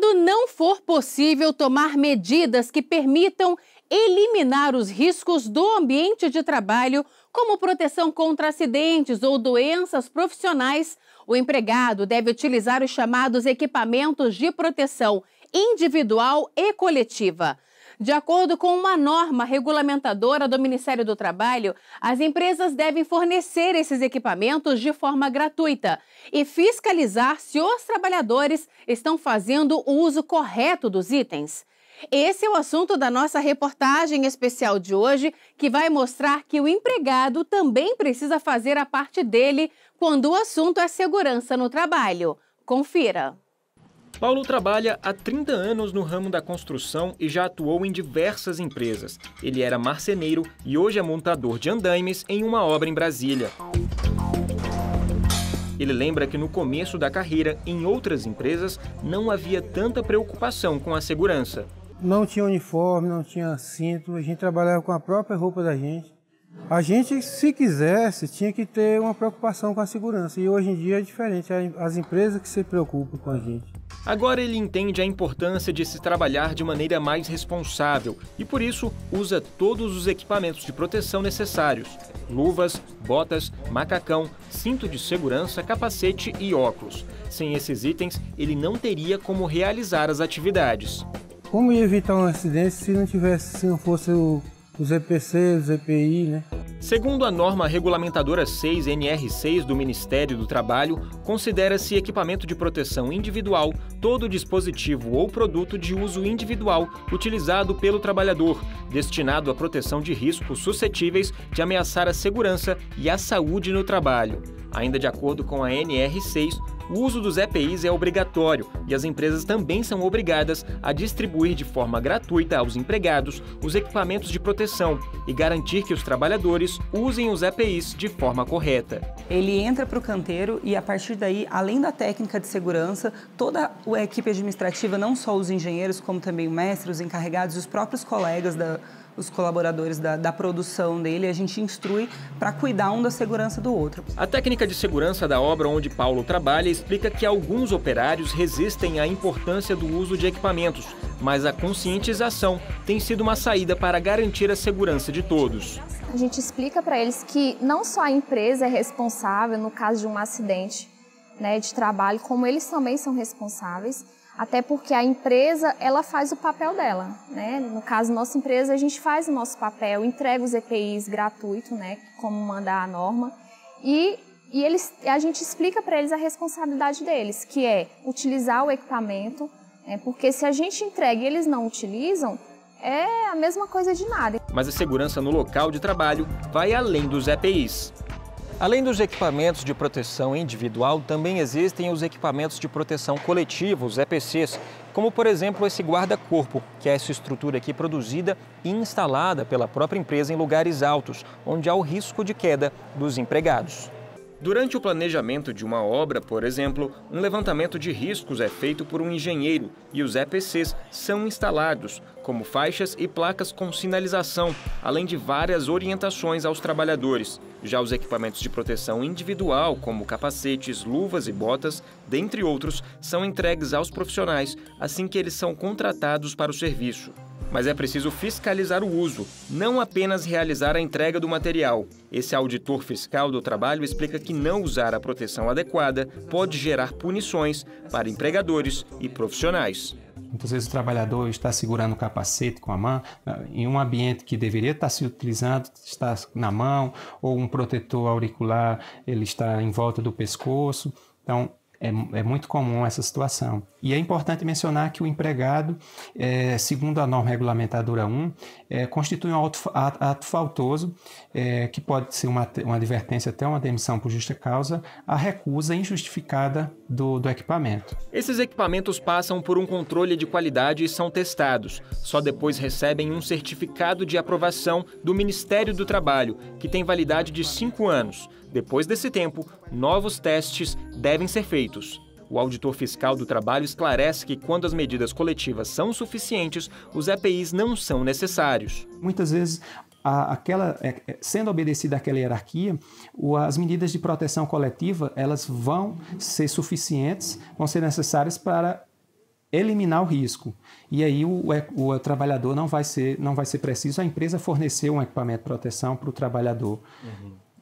Quando não for possível tomar medidas que permitam eliminar os riscos do ambiente de trabalho, como proteção contra acidentes ou doenças profissionais, o empregado deve utilizar os chamados equipamentos de proteção individual e coletiva. De acordo com uma norma regulamentadora do Ministério do Trabalho, as empresas devem fornecer esses equipamentos de forma gratuita e fiscalizar se os trabalhadores estão fazendo o uso correto dos itens. Esse é o assunto da nossa reportagem especial de hoje, que vai mostrar que o empregado também precisa fazer a parte dele quando o assunto é segurança no trabalho. Confira. Paulo trabalha há 30 anos no ramo da construção e já atuou em diversas empresas. Ele era marceneiro e hoje é montador de andaimes em uma obra em Brasília. Ele lembra que no começo da carreira, em outras empresas, não havia tanta preocupação com a segurança. Não tinha uniforme, não tinha cinto, a gente trabalhava com a própria roupa da gente. A gente, se quisesse, tinha que ter uma preocupação com a segurança. E hoje em dia é diferente, as empresas que se preocupam com a gente. Agora ele entende a importância de se trabalhar de maneira mais responsável e, por isso, usa todos os equipamentos de proteção necessários: luvas, botas, macacão, cinto de segurança, capacete e óculos. Sem esses itens, ele não teria como realizar as atividades. Como ia evitar um acidente se não fosse os EPC, os EPI, né? Segundo a norma regulamentadora 6 NR6 do Ministério do Trabalho, considera-se equipamento de proteção individual todo dispositivo ou produto de uso individual utilizado pelo trabalhador, destinado à proteção de riscos suscetíveis de ameaçar a segurança e a saúde no trabalho. Ainda de acordo com a NR6, o uso dos EPIs é obrigatório e as empresas também são obrigadas a distribuir de forma gratuita aos empregados os equipamentos de proteção e garantir que os trabalhadores usem os EPIs de forma correta. Ele entra para o canteiro e, a partir daí, além da técnica de segurança, toda a equipe administrativa, não só os engenheiros, como também o mestre, os encarregados e os próprios colegas os colaboradores da produção dele, a gente instrui para cuidar um da segurança do outro. A técnica de segurança da obra onde Paulo trabalha explica que alguns operários resistem à importância do uso de equipamentos, mas a conscientização tem sido uma saída para garantir a segurança de todos. A gente explica para eles que não só a empresa é responsável no caso de um acidente, né, de trabalho, como eles também são responsáveis. Até porque a empresa, ela faz o papel dela, né? No caso, nossa empresa, a gente faz o nosso papel, entrega os EPIs gratuito, né? Como manda a norma. E a gente explica para eles a responsabilidade deles, que é utilizar o equipamento, né? Porque se a gente entrega e eles não utilizam, é a mesma coisa de nada. Mas a segurança no local de trabalho vai além dos EPIs. Além dos equipamentos de proteção individual, também existem os equipamentos de proteção coletiva, os EPCs, como, por exemplo, esse guarda-corpo, que é essa estrutura aqui produzida e instalada pela própria empresa em lugares altos, onde há o risco de queda dos empregados. Durante o planejamento de uma obra, por exemplo, um levantamento de riscos é feito por um engenheiro e os EPCs são instalados, como faixas e placas com sinalização, além de várias orientações aos trabalhadores. Já os equipamentos de proteção individual, como capacetes, luvas e botas, dentre outros, são entregues aos profissionais assim que eles são contratados para o serviço. Mas é preciso fiscalizar o uso, não apenas realizar a entrega do material. Esse auditor fiscal do trabalho explica que não usar a proteção adequada pode gerar punições para empregadores e profissionais. Muitas vezes o trabalhador está segurando o capacete com a mão, em um ambiente que deveria estar se utilizando, está na mão, ou um protetor auricular, ele está em volta do pescoço. Então, é muito comum essa situação. E é importante mencionar que o empregado, segundo a norma regulamentadora 1, constitui um ato faltoso, que pode ser uma advertência até uma demissão por justa causa, a recusa injustificada do equipamento. Esses equipamentos passam por um controle de qualidade e são testados. Só depois recebem um certificado de aprovação do Ministério do Trabalho, que tem validade de 5 anos. Depois desse tempo, novos testes devem ser feitos. O auditor fiscal do trabalho esclarece que, quando as medidas coletivas são suficientes, os EPIs não são necessários. Muitas vezes, sendo obedecida aquela hierarquia, as medidas de proteção coletiva elas vão ser suficientes, vão ser necessárias para eliminar o risco. E aí o trabalhador não vai ser preciso a empresa fornecer um equipamento de proteção para o trabalhador.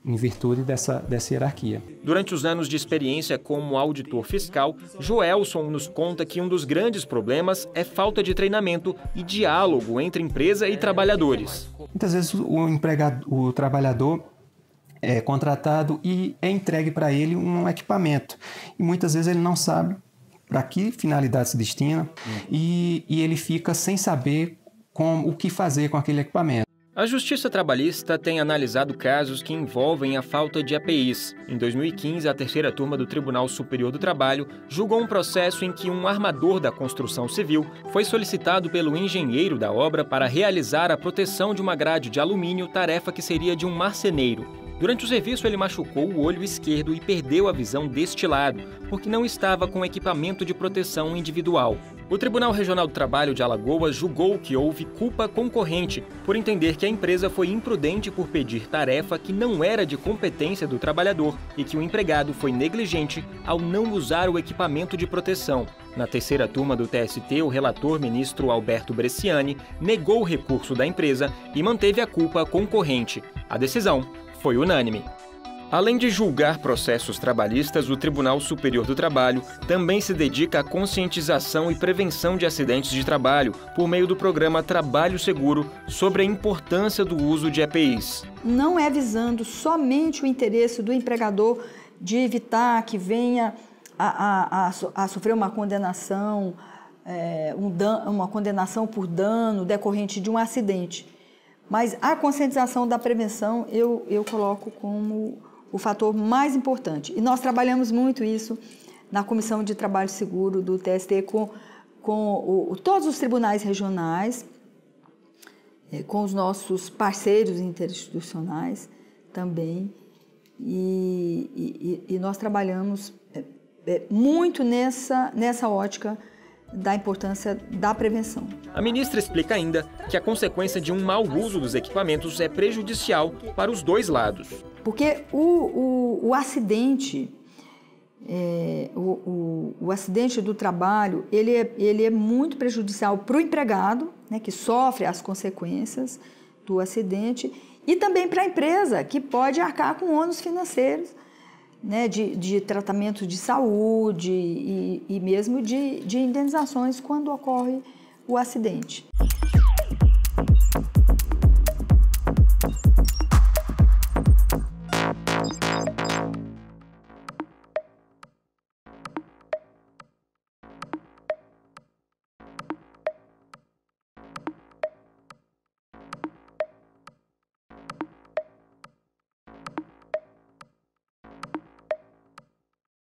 Em virtude dessa hierarquia. Durante os anos de experiência como auditor fiscal, Joelson nos conta que um dos grandes problemas é falta de treinamento e diálogo entre empresa e trabalhadores. Muitas vezes o trabalhador é contratado e é entregue para ele um equipamento. E muitas vezes ele não sabe para que finalidade se destina e ele fica sem saber o que fazer com aquele equipamento. A Justiça Trabalhista tem analisado casos que envolvem a falta de EPIs. Em 2015, a terceira turma do Tribunal Superior do Trabalho julgou um processo em que um armador da construção civil foi solicitado pelo engenheiro da obra para realizar a proteção de uma grade de alumínio, tarefa que seria de um marceneiro. Durante o serviço, ele machucou o olho esquerdo e perdeu a visão deste lado, porque não estava com equipamento de proteção individual. O Tribunal Regional do Trabalho de Alagoas julgou que houve culpa concorrente por entender que a empresa foi imprudente por pedir tarefa que não era de competência do trabalhador e que o empregado foi negligente ao não usar o equipamento de proteção. Na terceira turma do TST, o relator ministro Alberto Bresciani negou o recurso da empresa e manteve a culpa concorrente. A decisão foi unânime. Além de julgar processos trabalhistas, o Tribunal Superior do Trabalho também se dedica à conscientização e prevenção de acidentes de trabalho por meio do programa Trabalho Seguro sobre a importância do uso de EPIs. Não é visando somente o interesse do empregador de evitar que venha a sofrer uma condenação, uma condenação por dano decorrente de um acidente. Mas a conscientização da prevenção eu coloco como o fator mais importante. E nós trabalhamos muito isso na Comissão de Trabalho Seguro do TST com todos os tribunais regionais, com os nossos parceiros interinstitucionais também. E nós trabalhamos muito nessa ótica da importância da prevenção. A ministra explica ainda que a consequência de um mau uso dos equipamentos é prejudicial para os dois lados. Porque o acidente, o acidente do trabalho, ele é muito prejudicial para o empregado, né, que sofre as consequências do acidente, e também para a empresa, que pode arcar com ônus financeiros, né, de tratamento de saúde e mesmo de indenizações quando ocorre o acidente.